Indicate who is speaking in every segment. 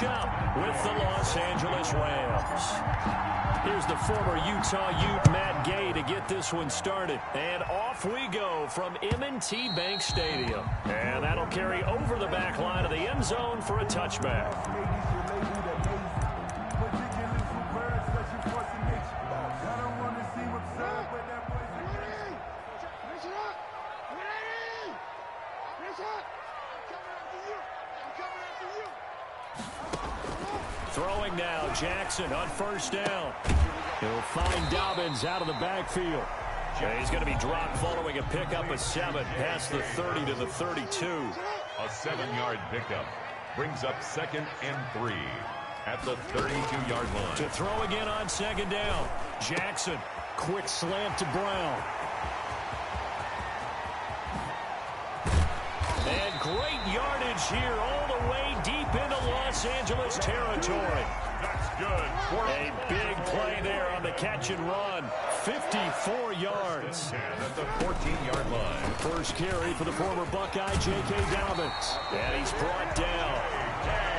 Speaker 1: matchup with the Los Angeles Rams. Here's the former Utah Ute, Matt Gay, to get this one started. And off we go from M&T Bank Stadium. And that'll carry over the back line of the end zone for a touchback. Throwing now, Jackson on first down. He'll find Dobbins out of the backfield. He's going to be dropped following a pickup of 7 past the 30 to the 32.
Speaker 2: A 7-yard pickup brings up 2nd and 3 at the 32-yard line.
Speaker 1: To throw again on 2nd down. Jackson, quick slant to Brown. And great yardage here all the way deep into Los Angeles territory.
Speaker 2: That's good.
Speaker 1: A big play there on the catch and run. 54 yards.
Speaker 2: At the 14-yard line.
Speaker 1: First carry for the former Buckeye, J.K. Dobbins. And he's brought down.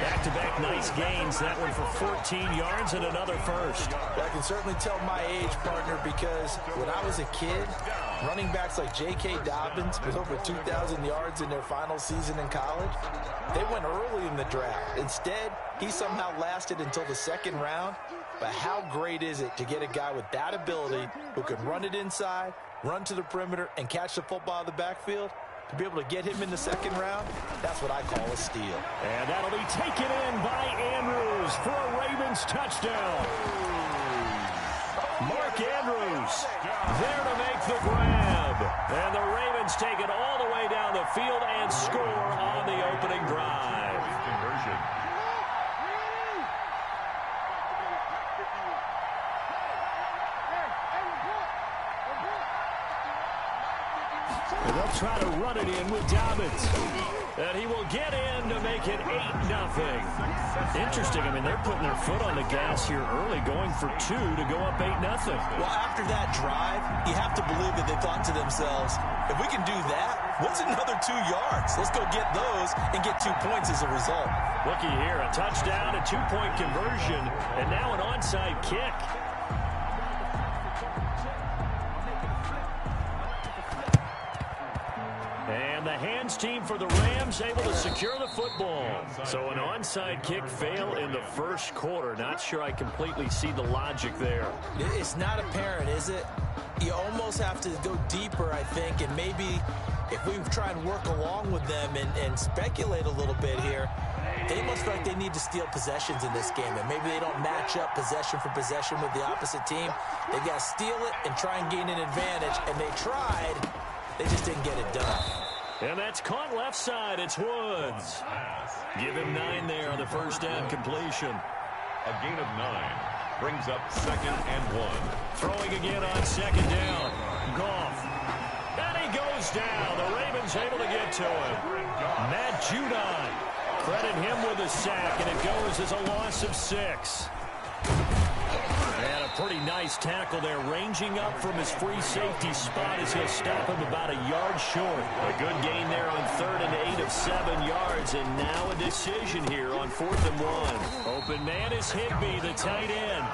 Speaker 1: Back-to-back nice gains. That one for 14 yards and another first.
Speaker 3: Well, I can certainly tell my age, partner, because when I was a kid, running backs like J.K. Dobbins with over 2,000 yards in their final season in college, they went early in the draft. Instead, he somehow lasted until the 2nd round. But how great is it to get a guy with that ability who can run it inside, run to the perimeter, and catch the football in the backfield? To be able to get him in the 2nd round, that's what I call a steal.
Speaker 1: And that'll be taken in by Andrews for a Ravens touchdown. Mark Andrews there to make the grab. And the Ravens take it all the way down the field and score on the opening drive.
Speaker 2: Conversion.
Speaker 1: And they'll try to run it in with Dobbins. And he will get in to make it 8-0. Interesting. I mean, they're putting their foot on the gas here early, going for 2 to go up 8-0.
Speaker 3: Well, after that drive, you have to believe that they thought to themselves, if we can do that, what's another 2 yards? Let's go get those and get 2 points as a result.
Speaker 1: Looky here, a touchdown, a 2-point conversion, and now an onside kick. And the hands team for the Rams able to secure the football. So an onside kick fail in the first quarter. Not sure I completely see the logic there.
Speaker 3: It's not apparent, is it? You almost have to go deeper, I think, and maybe if we try and work along with them and speculate a little bit here, they must feel like they need to steal possessions in this game, and maybe they don't match up possession for possession with the opposite team. They've got to steal it and try and gain an advantage, and they tried. They just didn't get it done.
Speaker 1: And that's caught left side. It's Woods. Give him 9 there on the first down completion.
Speaker 2: A gain of 9 brings up 2nd and 1.
Speaker 1: Throwing again on 2nd down. Goff. And he goes down. The Ravens able to get to him. Matt Judon. Credit him with a sack, and it goes as a loss of 6. And a pretty nice tackle there, ranging up from his free safety spot as he'll stop him about a yard short. A good gain there on 3rd and 8 of 7 yards, and now a decision here on 4th and 1. Open man is Higbee, the tight end.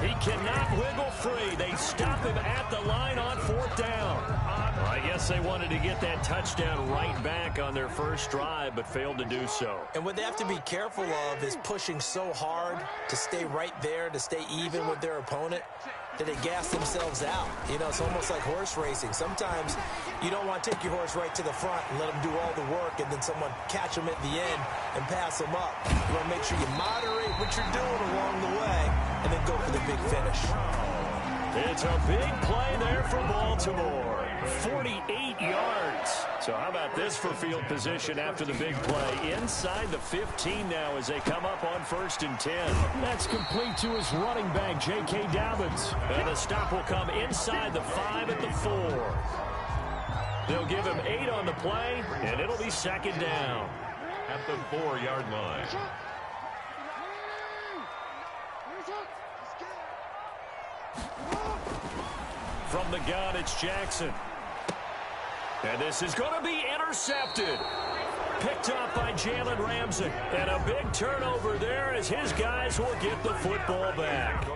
Speaker 1: He cannot wiggle free. They stop him at the line on 4th down. I guess they wanted to get that touchdown right back on their first drive, but failed to do so.
Speaker 3: And what they have to be careful of is pushing so hard to stay right there, to stay even with their opponent, that they gas themselves out. You know, it's almost like horse racing. Sometimes you don't want to take your horse right to the front and let them do all the work, and then someone catch them at the end and pass them up. You want to make sure you moderate what you're doing along the way and then go for the big finish.
Speaker 1: It's a big play there for Baltimore. 48 yards. So how about this for field position after the big play? Inside the 15 now as they come up on 1st and 10. That's complete to his running back, J.K. Dobbins. And the stop will come inside the 5 at the 4. They'll give him 8 on the play, and it'll be 2nd down.
Speaker 2: At the 4-yard line.
Speaker 1: From the gun, it's Jackson. And this is going to be intercepted. picked up by Jalen Ramsey. And a big turnover there as his guys will get the football back.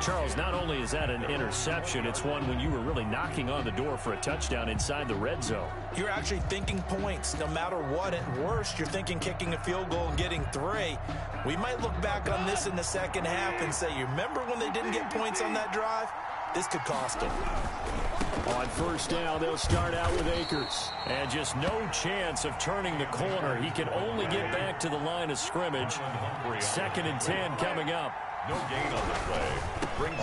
Speaker 1: Charles, not only is that an interception, it's one when you were really knocking on the door for a touchdown inside the red zone.
Speaker 3: You're actually thinking points. No matter what, at worst, you're thinking kicking a field goal and getting 3. We might look back on this in the second half and say, you remember when they didn't get points on that drive? This could cost them.
Speaker 1: On first down, they'll start out with Akers. And just no chance of turning the corner. He can only get back to the line of scrimmage. 2nd and 10 coming up.
Speaker 2: No gain on the play.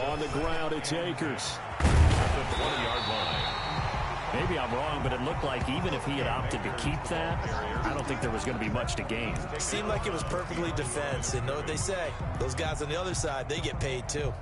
Speaker 1: On the ground, it's Akers.
Speaker 2: At the 20-yard line.
Speaker 1: Maybe I'm wrong, but it looked like even if he had opted to keep that, I don't think there was going to be much to gain.
Speaker 3: It seemed like it was perfectly defense. And know what they say? Those guys on the other side, they get paid too.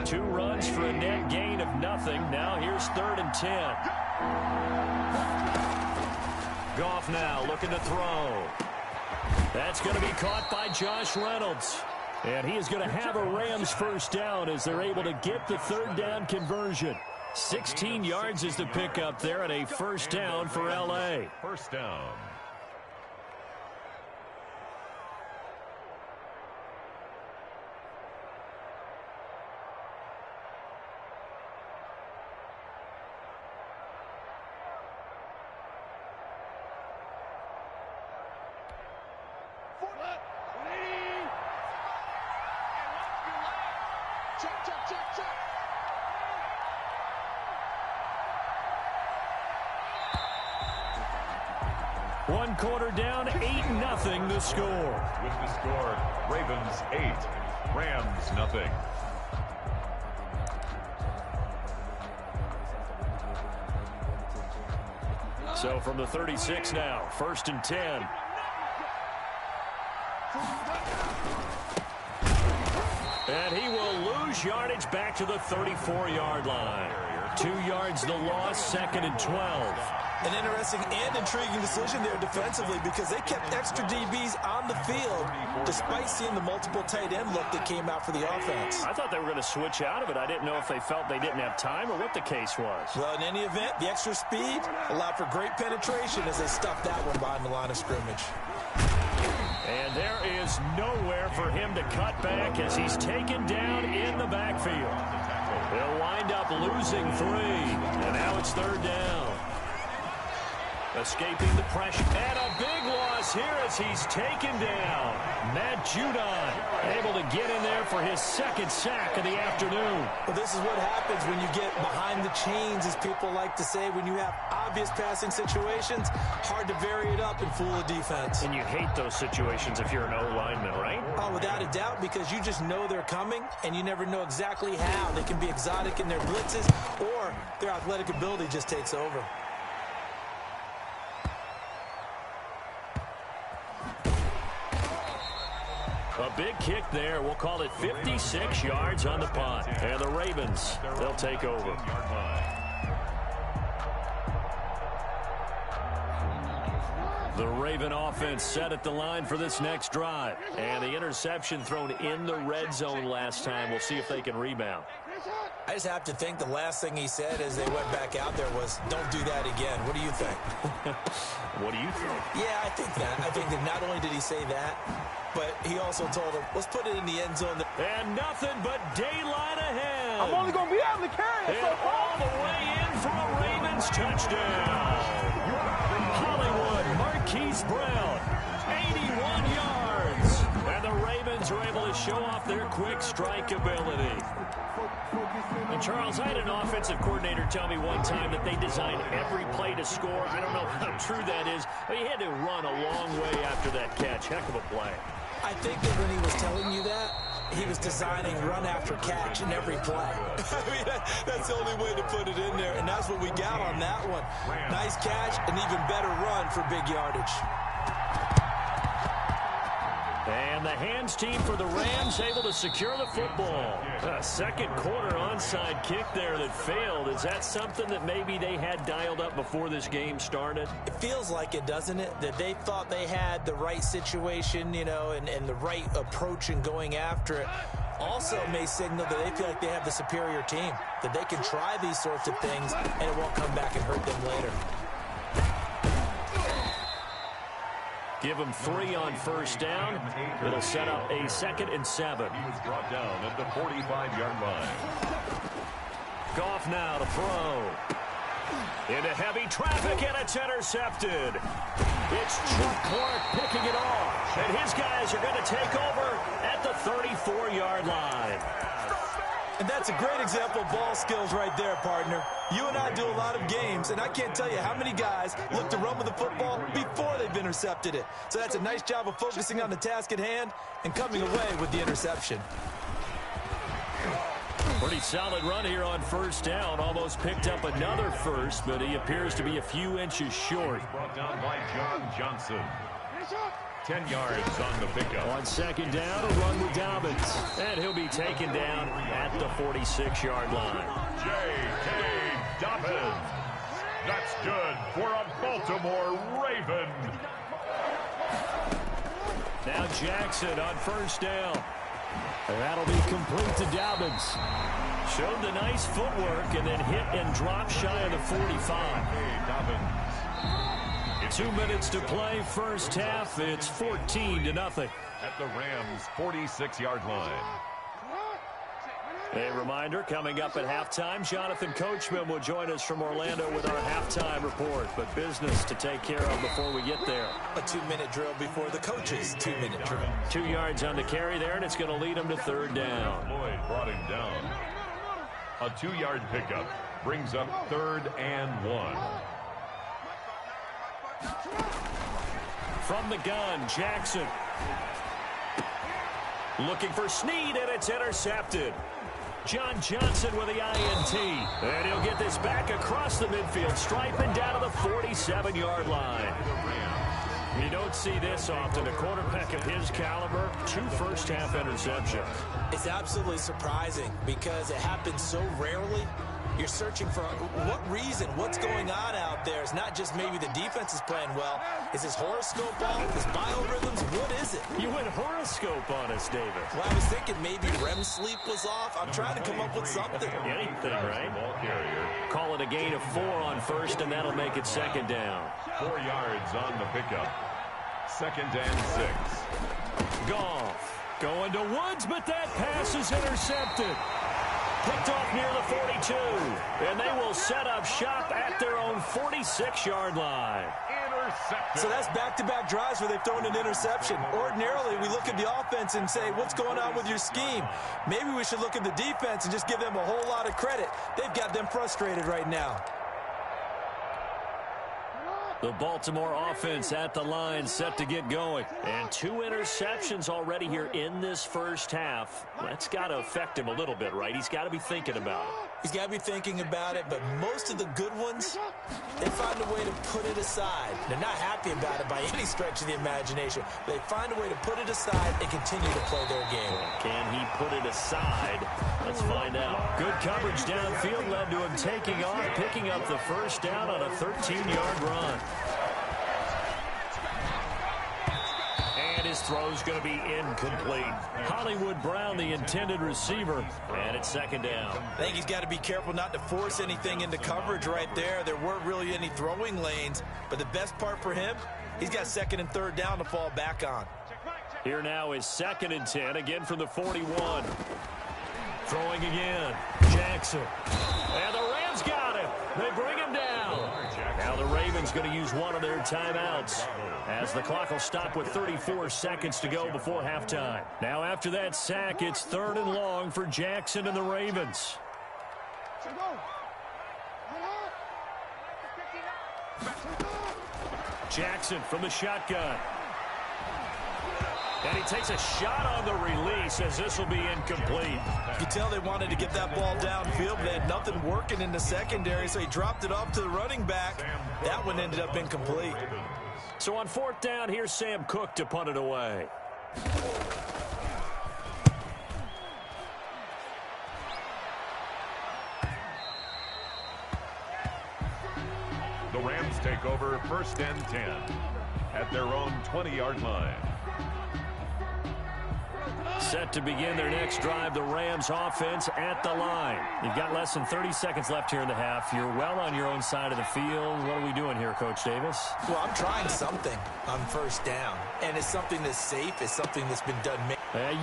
Speaker 1: Two runs for a net gain of nothing. Now here's 3rd and 10. Goff now looking to throw. That's going to be caught by Josh Reynolds. And he is going to have a Rams first down as they're able to get the 3rd down conversion. 16 yards is the pickup there and a first down for L.A.
Speaker 2: First down.
Speaker 1: One quarter down, 8-0 the score.
Speaker 2: With the score, Ravens 8, Rams nothing.
Speaker 1: So from the 36 now, 1st and 10. And he will lose yardage back to the 34-yard line. 2 yards the loss, 2nd and 12.
Speaker 3: An interesting and intriguing decision there defensively because they kept extra DBs on the field despite seeing the multiple tight end look that came out for the offense.
Speaker 1: I thought they were going to switch out of it. I didn't know if they felt they didn't have time or what the case was.
Speaker 3: Well, in any event, the extra speed allowed for great penetration as they stuffed that one behind the line of scrimmage.
Speaker 1: And there is nowhere for him to cut back as he's taken down in the backfield. They'll wind up losing 3. And now it's 3rd down. Escaping the pressure. And a big loss here as he's taken down. Matt Judon able to get in there for his 2nd sack of the afternoon.
Speaker 3: Well, this is what happens when you get behind the chains, as people like to say. When you have obvious passing situations, hard to vary it up and fool a defense.
Speaker 1: And you hate those situations if you're an O-lineman, right?
Speaker 3: Oh, without a doubt, because you just know they're coming, and you never know exactly how. They can be exotic in their blitzes, or their athletic ability just takes over.
Speaker 1: A big kick there. We'll call it 56 yards on the punt. And the Ravens, they'll take over. The Raven offense set at the line for this next drive. And the interception thrown in the red zone last time. We'll see if they can rebound.
Speaker 3: I just have to think the last thing he said as they went back out there was, don't do that again. What do you think?
Speaker 1: What do you think?
Speaker 3: Yeah, I think that. I think that not only did he say that, but he also told him, let's put it in the end zone.
Speaker 1: And nothing but daylight ahead.
Speaker 4: I'm only going to be able to carry it.
Speaker 1: And all the way in for a Ravens touchdown. Hollywood Marquise Brown, 81 yards. And the Ravens are able to show off their quick strike ability. And Charles, I had an offensive coordinator tell me one time that they designed every play to score. I don't know how true that is, but he had to run a long way after that catch. Heck of a play.
Speaker 3: I think that when he was telling you that, he was designing run after catch in every play. I mean, that's the only way to put it in there, and that's what we got on that one. Nice catch, and even better run for big yardage.
Speaker 1: And the hands team for the Rams able to secure the football. A second quarter onside kick there that failed. Is that something that maybe they had dialed up before this game started?
Speaker 3: It feels like it, doesn't it? That they thought they had the right situation, you know, and the right approach in going after it. Also may signal that they feel like they have the superior team, that they can try these sorts of things and it won't come back and hurt them later.
Speaker 1: Give him 3 on first down. It'll set up a 2nd and 7.
Speaker 2: He was brought down at the 45-yard line.
Speaker 1: Goff now to throw. Into heavy traffic, and it's intercepted. It's Chuck Clark picking it off. And his guys are going to take over at the 34-yard line.
Speaker 3: And that's a great example of ball skills right there, partner. You and I do a lot of games, and I can't tell you how many guys look to run with the football before they've intercepted it. So that's a nice job of focusing on the task at hand and coming away with the interception.
Speaker 1: Pretty solid run here on first down. Almost picked up another first, but he appears to be a few inches short.
Speaker 2: Brought down by John Johnson. 10 yards on the pickup.
Speaker 1: On second down, a run with Dobbins. And he'll be taken down at the 46-yard line.
Speaker 2: J.K. Dobbins. That's good for a Baltimore Raven.
Speaker 1: Now Jackson on first down. That'll be complete to Dobbins. Showed the nice footwork and then hit and dropped shy of the 45.
Speaker 2: Dobbins.
Speaker 1: 2 minutes to play, first half. It's 14-0.
Speaker 2: At the Rams' 46-yard line.
Speaker 1: A reminder, coming up at halftime, Jonathan Coachman will join us from Orlando with our halftime report. But business to take care of before we get there.
Speaker 3: A 2-minute drill before the coach's 2-minute drill.
Speaker 1: 2 yards on the carry there, and it's going to lead him to third down.
Speaker 2: Lloyd brought him down. A 2-yard pickup brings up 3rd and 1.
Speaker 1: From the gun, Jackson. Looking for Snead, and it's intercepted. John Johnson with the INT. And he'll get this back across the midfield stripe and down to the 47-yard line. You don't see this often. A quarterback of his caliber, 2 first-half interceptions.
Speaker 3: It's absolutely surprising because it happens so rarely. You're searching for what reason, what's going on out there. It's not just maybe the defense is playing well. Is his horoscope off? His biorhythms? What is it?
Speaker 1: You went horoscope on us, David.
Speaker 3: Well, I was thinking maybe REM sleep was off. I'm trying to come up with something.
Speaker 1: Anything, right?
Speaker 2: Ball carrier.
Speaker 1: Call it a gain of 4 on first, and that'll make it second down.
Speaker 2: 4 yards on the pickup. 2nd and 6.
Speaker 1: Goff going to Woods, but that pass is intercepted. Picked off near the 42, and they will set up shop at their own 46-yard line.
Speaker 2: Intercepted.
Speaker 3: So that's back-to-back drives where they've thrown an interception. Ordinarily, we look at the offense and say, what's going on with your scheme? Maybe we should look at the defense and just give them a whole lot of credit. They've got them frustrated right now.
Speaker 1: The Baltimore offense at the line set to get going. And 2 interceptions already here in this first half. That's got to affect him a little bit, right? He's got to be thinking about it.
Speaker 3: He's got to be thinking about it, but most of the good ones, they find a way to put it aside. They're not happy about it by any stretch of the imagination. They find a way to put it aside and continue to play their game.
Speaker 1: Can he put it aside? Let's find out. Good coverage downfield led to him taking off, picking up the first down on a 13-yard run. And his throw's going to be incomplete. Hollywood Brown, the intended receiver, and it's second down.
Speaker 3: I think he's got to be careful not to force anything into coverage right there. There weren't really any throwing lanes, but the best part for him, he's got 2nd and 3rd down to fall back on.
Speaker 1: Here now is 2nd and 10, again from the 41. Throwing again, Jackson. And the Rams got him. They bring him down. Now the Ravens going to use one of their timeouts as the clock will stop with 34 seconds to go before halftime. Now after that sack, it's 3rd and long for Jackson and the Ravens. Jackson from the shotgun. And he takes a shot on the release as this will be incomplete.
Speaker 3: You can tell they wanted to get that ball downfield, but they had nothing working in the secondary, so he dropped it off to the running back. That one ended up incomplete.
Speaker 1: So on 4th down, here's Sam Cook to punt it away.
Speaker 2: The Rams take over 1st and 10 at their own 20-yard line.
Speaker 1: Set to begin their next drive, the Rams offense at the line. You've got less than 30 seconds left here in the half. You're well on your own side of the field. What are we doing here, Coach Davis?
Speaker 3: Well, I'm trying something on 1st down, and it's something that's safe. It's something that's been done.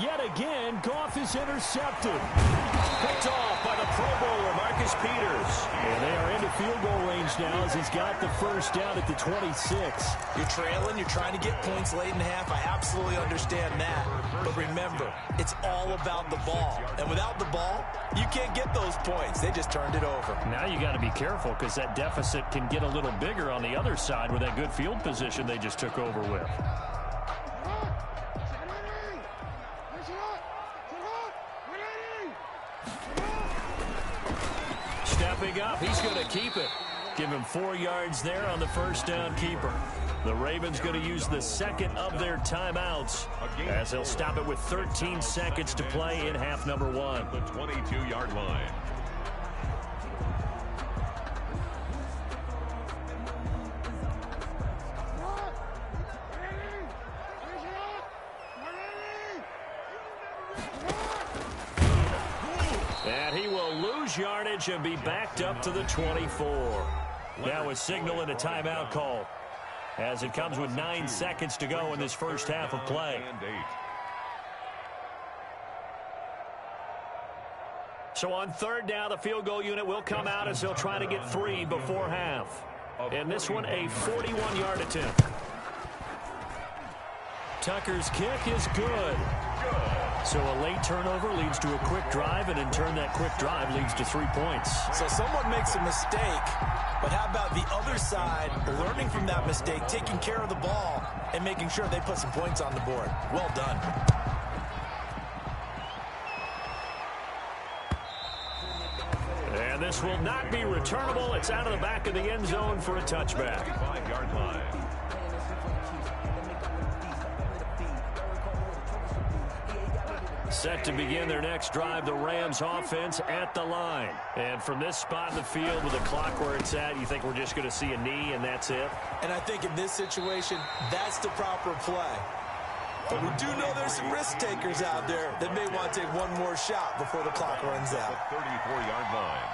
Speaker 1: Yet again, Goff is intercepted. Picked off by the Pro Bowler, Marcus Peters. And they are into field goal range now as he's got the 1st down at the 26.
Speaker 3: You're trailing. You're trying to get points late in the half. I absolutely understand that. But remember, it's all about the ball. And without the ball, you can't get those points. They just turned it over.
Speaker 1: Now you got to be careful because that deficit can get a little bigger on the other side with that good field position they just took over with. Stepping up, he's going to keep it. Give him 4 yards there on the 1st down keeper. The Ravens going to use the 2nd of their timeouts as they'll stop it with 13 seconds to play in half number 1.
Speaker 2: The 22-yard line.
Speaker 1: And he will lose yardage and be backed up to the 24. Now a signal and a timeout call as it comes with 9 seconds to go in this 1st half of play. So on 3rd down, the field goal unit will come out as they'll try to get 3 before half. And this one a 41-yard attempt. Tucker's kick is good. So a late turnover leads to a quick drive, and in turn that quick drive leads to 3 points.
Speaker 3: So someone makes a mistake, but how about the other side learning from that mistake, taking care of the ball, and making sure they put some points on the board? Well done.
Speaker 1: And this will not be returnable. It's out of the back of the end zone for a touchback.
Speaker 2: 5-yard line.
Speaker 1: Set to begin their next drive, the Rams offense at the line. And from this spot in the field with the clock where it's at, you think we're just going to see a knee and that's it?
Speaker 3: And I think in this situation, that's the proper play. But we do know there's some risk takers out there that may want to take one more shot before the clock runs out.
Speaker 2: The 34-yard line.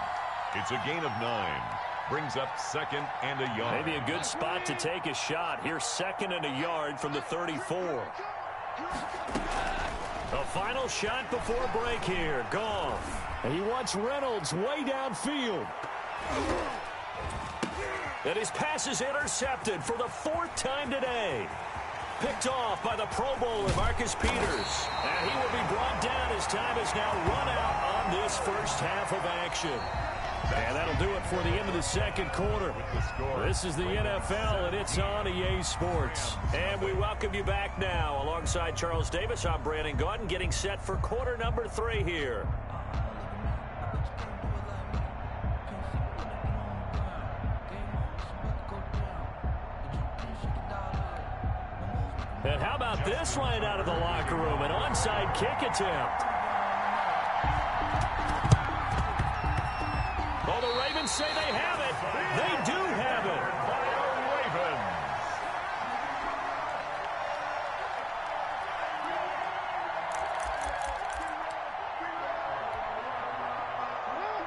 Speaker 2: It's a gain of 9. Brings up 2nd and a yard.
Speaker 1: Maybe a good spot to take a shot. Here's 2nd and a yard from the 34. A final shot before break here. Goff. And he wants Reynolds way downfield. And his pass is intercepted for the 4th time today. Picked off by the Pro Bowler, Marcus Peters. And he will be brought down as time is now run out on this 1st half of action. And that'll do it for the end of the 2nd quarter. This is the NFL, and it's on EA Sports. And we welcome you back now. Alongside Charles Davis, I'm Brandon Gaudin, getting set for quarter number 3 here. And how about this line out of the locker room? An onside kick attempt. Oh, the Ravens say they have it. They do have it.
Speaker 2: Ravens.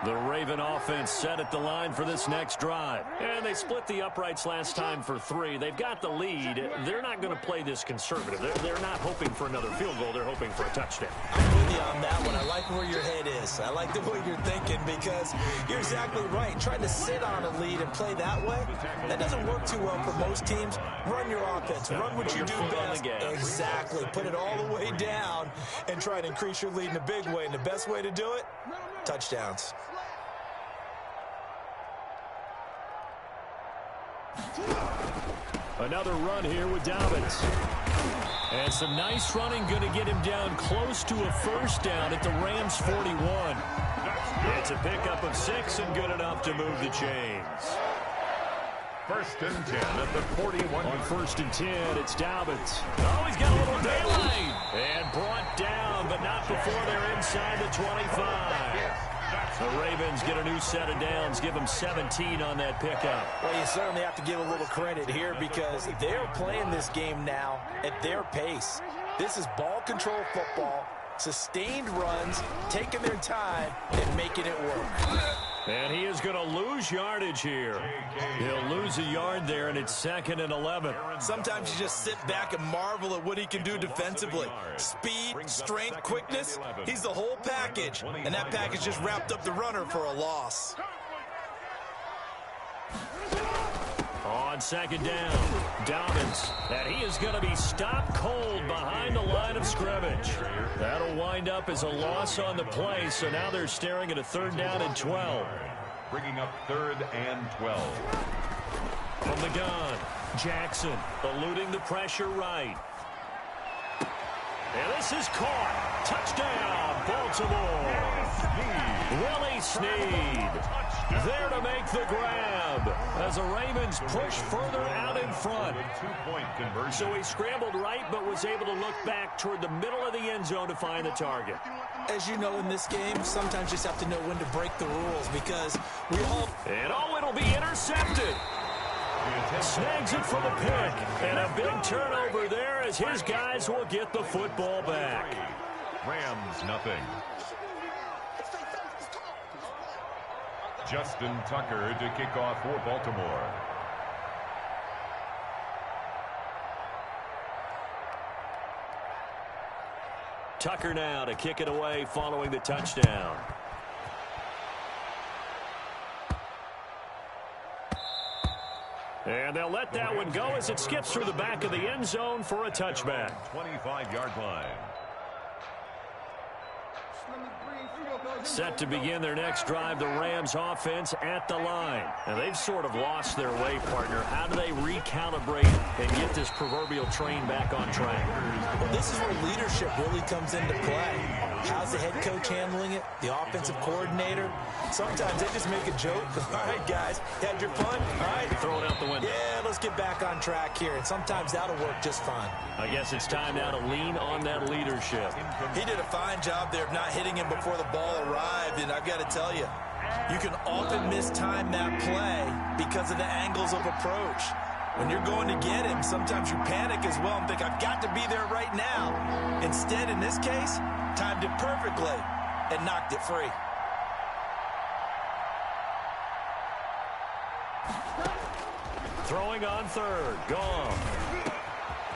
Speaker 1: The Raven offense set at the line for this next drive. And they split the uprights last time for 3. They've got the lead. They're not going to play this conservative. They're not hoping for another field goal. They're hoping for a touchdown.
Speaker 3: I'm with you on that one. I like where your head is. I like the way you're thinking because you're exactly right. Trying to sit on a lead and play that way, that doesn't work too well for most teams. Run your offense. Run what you do best. Exactly. Put it all the way down and try to increase your lead in a big way. And the best way to do it, touchdowns.
Speaker 1: Another run here with Dobbins. And some nice running going to get him down close to a 1st down at the Rams 41. It's a pickup of 6 and good enough to move the chains.
Speaker 2: First and 10 at the 41.
Speaker 1: On first and 10, it's Dobbins. Oh, he's got a little daylight. And brought down, but not before they're inside the 25. The Ravens get a new set of downs, give them 17 on that pickup.
Speaker 3: Well, you certainly have to give a little credit here because they're playing this game now at their pace. This is ball control football, sustained runs, taking their time, and making it work.
Speaker 1: And he is going to lose yardage here. He'll lose a yard there, and it's 2nd and 11.
Speaker 3: Sometimes you just sit back and marvel at what he can do defensively. Speed, strength, quickness, he's the whole package. And that package just wrapped up the runner for a loss.
Speaker 1: On 2nd down, Dobbins. And he is going to be stopped cold behind the line of scrimmage. That'll wind up as a loss on the play, so now they're staring at a 3rd down and 12.
Speaker 2: Bringing up 3rd and 12.
Speaker 1: From the gun, Jackson eluding the pressure right. And this is caught. Touchdown, Baltimore. Willie Snead there to make the grab as the Ravens push further out in front. So he scrambled right but was able to look back toward the middle of the end zone to find the target.
Speaker 3: As you know in this game, sometimes you just have to know when to break the rules because we all...
Speaker 1: And oh, it'll be intercepted. Snags it for the pick. And a big turnover there as his guys will get the football back.
Speaker 2: Rams, nothing. Justin Tucker to kick off for Baltimore.
Speaker 1: Tucker now to kick it away following the touchdown. And they'll let that one go as it skips through the back of the end zone for a touchback.
Speaker 2: 25-yard line.
Speaker 1: Set to begin their next drive, the Rams offense at the line. And they've sort of lost their way, partner. How do they recalibrate and get this proverbial train back on track?
Speaker 3: Well, this is where leadership really comes into play. How's the head coach handling it? The offensive coordinator? Sometimes they just make a joke. All right, guys, had your fun? All right.
Speaker 1: Throw it out the window.
Speaker 3: Yeah, let's get back on track here. And sometimes that'll work just fine.
Speaker 1: I guess it's time now to lean on that leadership.
Speaker 3: He did a fine job there of not hitting him before the ball arrived. And I've got to tell you, you can often mistime that play because of the angles of approach. When you're going to get him, sometimes you panic as well and think, I've got to be there right now. Instead, in this case, timed it perfectly and knocked it free.
Speaker 1: Throwing on 3rd, gone.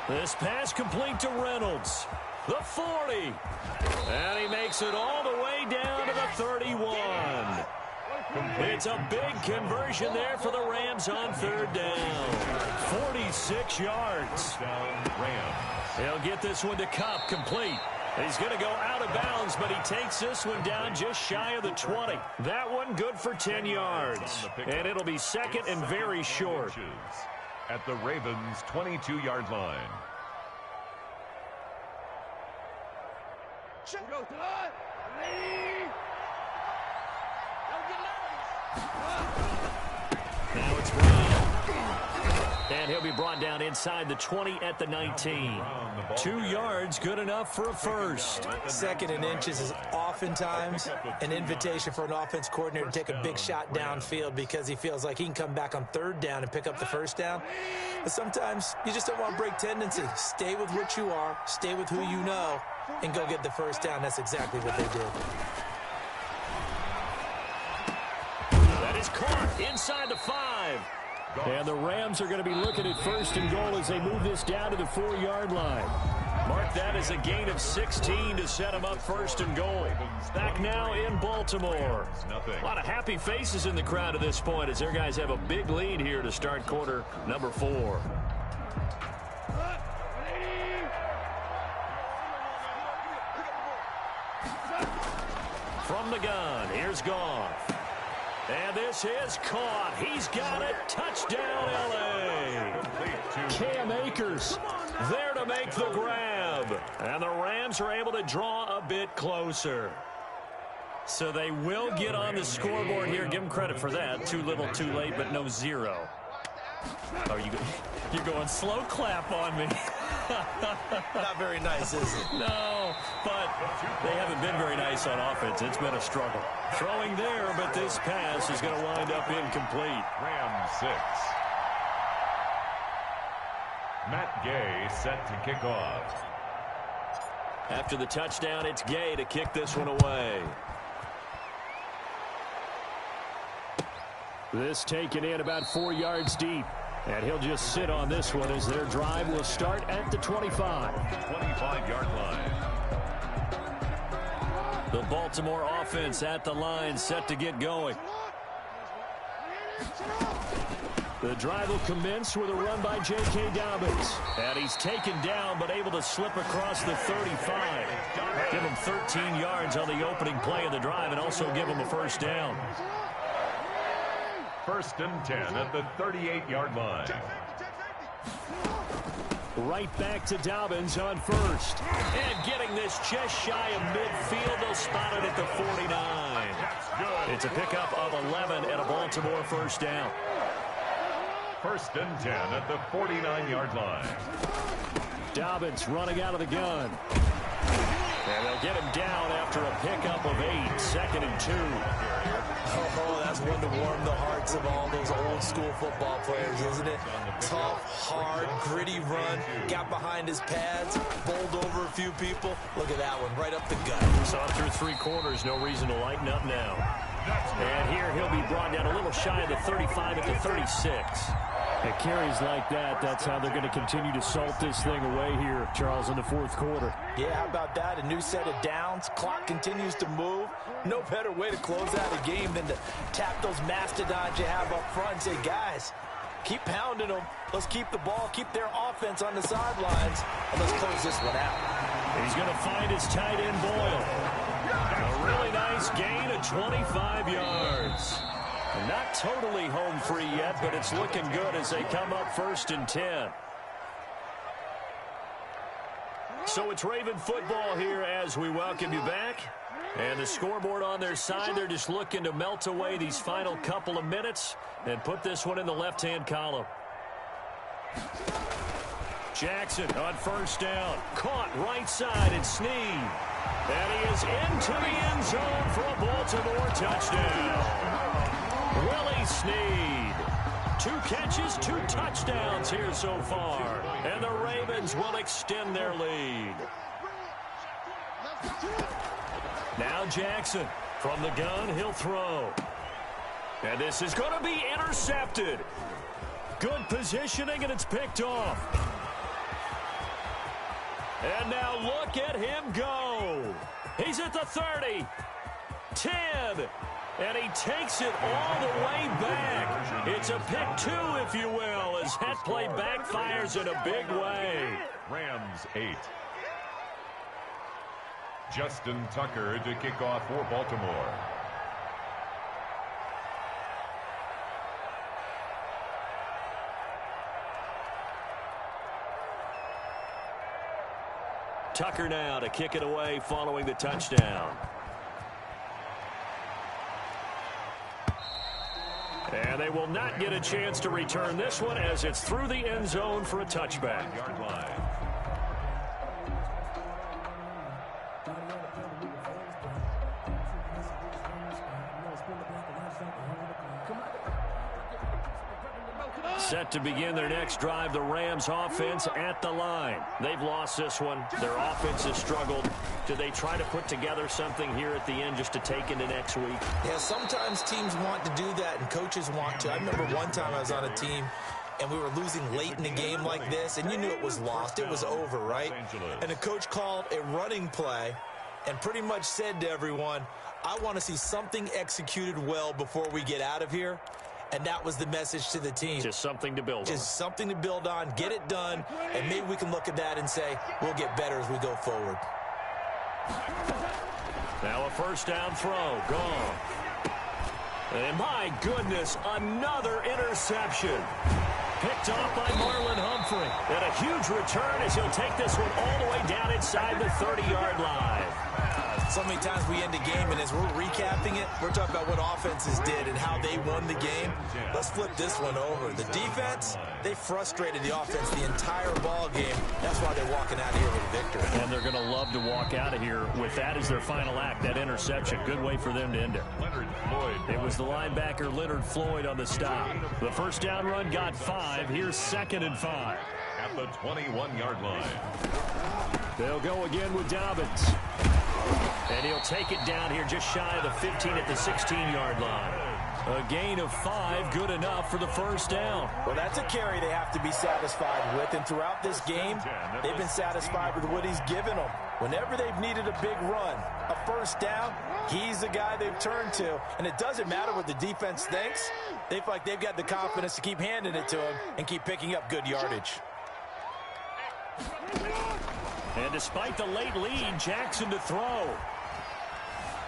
Speaker 1: This pass complete to Reynolds. The 40. And he makes it all the way down to the 31. It's a big conversion there for the Rams on 3rd down. 46 yards. He'll get this one to Kupp, complete. He's going to go out of bounds, but he takes this one down just shy of the 20. That one good for 10 yards. And it'll be 2nd and very short.
Speaker 2: At the Ravens' 22-yard line.
Speaker 1: Now it's Brown. And he'll be brought down inside the 20 at the 19. 2 yards, good enough for a first.
Speaker 3: 2nd and inches is oftentimes an invitation for an offense coordinator to take a big shot downfield because he feels like he can come back on 3rd down and pick up the first down. But sometimes you just don't want to break tendency. Stay with what you are, stay with who you know, and go get the first down. That's exactly what they did.
Speaker 1: That is caught inside the 5. And the Rams are going to be looking at 1st and goal as they move this down to the 4-yard line. Mark that as a gain of 16 to set them up 1st and goal. Back now in Baltimore. A lot of happy faces in the crowd at this point as their guys have a big lead here to start quarter number 4. From the gun, here's Goff. And this is caught. He's got it. Touchdown, L.A. Cam Akers there to make the grab. And the Rams are able to draw a bit closer. So they will get on the scoreboard here. Give them credit for that. Too little, too late, but no 0. You're going slow clap on me.
Speaker 3: Not very nice, is it?
Speaker 1: No, but they haven't been very nice on offense. It's been a struggle. Throwing there, but this pass is going to wind up incomplete.
Speaker 2: Rams 6. Matt Gay set to kick off.
Speaker 1: After the touchdown, it's Gay to kick this one away. This taken in about 4 yards deep. And he'll just sit on this one as their drive will start at the 25.
Speaker 2: 25-yard line.
Speaker 1: The Baltimore offense at the line, set to get going. The drive will commence with a run by J.K. Dobbins. And he's taken down but able to slip across the 35. Give him 13 yards on the opening play of the drive and also give him a first down.
Speaker 2: 1st and 10 at the 38-yard line.
Speaker 1: Right back to Dobbins on first. And getting this just shy of midfield. They'll spot it at the 49. It's a pickup of 11 and a Baltimore first down.
Speaker 2: 1st and 10 at the 49-yard line.
Speaker 1: Dobbins running out of the gun. And they'll get him down after a pickup of 8. 2nd and 2.
Speaker 3: Oh, that's one to warm the hearts of all those old school football players, isn't it? Tough, hard, gritty run. Got behind his pads, bowled over a few people. Look at that one, right up the gut.
Speaker 1: Saw it through 3 quarters. No reason to lighten up now. And here he'll be brought down a little shy of the 35 at the 36. At carries like that, that's how they're going to continue to salt this thing away here, Charles, in the 4th quarter.
Speaker 3: Yeah, how about that? A new set of downs. Clock continues to move. No better way to close out a game than to tap those mastodons you have up front and say, guys, keep pounding them. Let's keep the ball, keep their offense on the sidelines, and let's close this one out.
Speaker 1: He's going to find his tight end, Boyle. A really nice gain of 25 yards. Not totally home free yet, but it's looking good as they come up 1st and 10. So it's Raven football here as we welcome you back. And the scoreboard on their side, they're just looking to melt away these final couple of minutes and put this one in the left-hand column. Jackson on first down. Caught right side and Snead. And he is into the end zone for a Baltimore touchdown. Willie Snead. 2 catches, 2 touchdowns here so far. And the Ravens will extend their lead. Now Jackson from the gun, he'll throw. And this is going to be intercepted. Good positioning, and it's picked off. And now look at him go. He's at the 30, 10, and he takes it all the way back. It's a pick 2, if you will, as that play backfires in a big way.
Speaker 2: Rams 8. Justin Tucker to kick off for Baltimore.
Speaker 1: Tucker now to kick it away following the touchdown. And they will not get a chance to return this one as it's through the end zone for a touchback.
Speaker 2: Yard line.
Speaker 1: Set to begin their next drive, the Rams offense at the line. They've lost this one. Their offense has struggled. Do they try to put together something here at the end just to take into next week?
Speaker 3: Yeah, sometimes teams want to do that and coaches want to. I remember one time I was on a team and we were losing late in a game like this, and you knew it was lost. It was over, right? And the coach called a running play and pretty much said to everyone, I want to see something executed well before we get out of here. And that was the message to the team.
Speaker 1: Just something to build on.
Speaker 3: Just something to build on, get it done, and maybe we can look at that and say, we'll get better as we go forward.
Speaker 1: Now a first down throw, gone. And my goodness, another interception. Picked off by Marlon Humphrey. And a huge return as he'll take this one all the way down inside the 30-yard line.
Speaker 3: So many times we end the game, and as we're recapping it, we're talking about what offenses did and how they won the game. Let's flip this one over. The defense, they frustrated the offense the entire ball game. That's why they're walking out of here with a victory.
Speaker 1: And they're going to love to walk out of here with that as their final act, that interception. Good way for them to end it. It was the linebacker Leonard Floyd on the stop. The first down run got 5. Here's 2nd and 5.
Speaker 2: At the 21-yard line.
Speaker 1: They'll go again with Dobbins. And he'll take it down here just shy of the 15 at the 16-yard line. A gain of 5, good enough for the first down.
Speaker 3: Well, that's a carry they have to be satisfied with. And throughout this game, they've been satisfied with what he's given them. Whenever they've needed a big run, a first down, he's the guy they've turned to. And it doesn't matter what the defense thinks. They feel like they've got the confidence to keep handing it to him and keep picking up good yardage.
Speaker 1: And despite the late lead, Jackson to throw.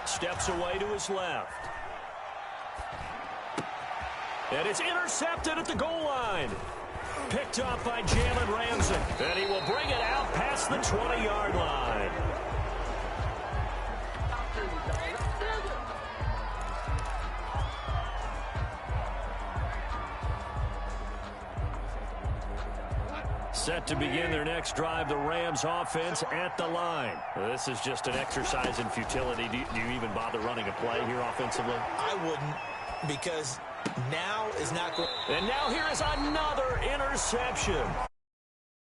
Speaker 1: Steps away to his left. And it's intercepted at the goal line. Picked up by Jalen Ramsey. And he will bring it out past the 20-yard line. Set to begin their next drive, the Rams offense at the line. This is just an exercise in futility. Do you even bother running a play here offensively?
Speaker 3: I wouldn't, because now is not good.
Speaker 1: And now here is another interception.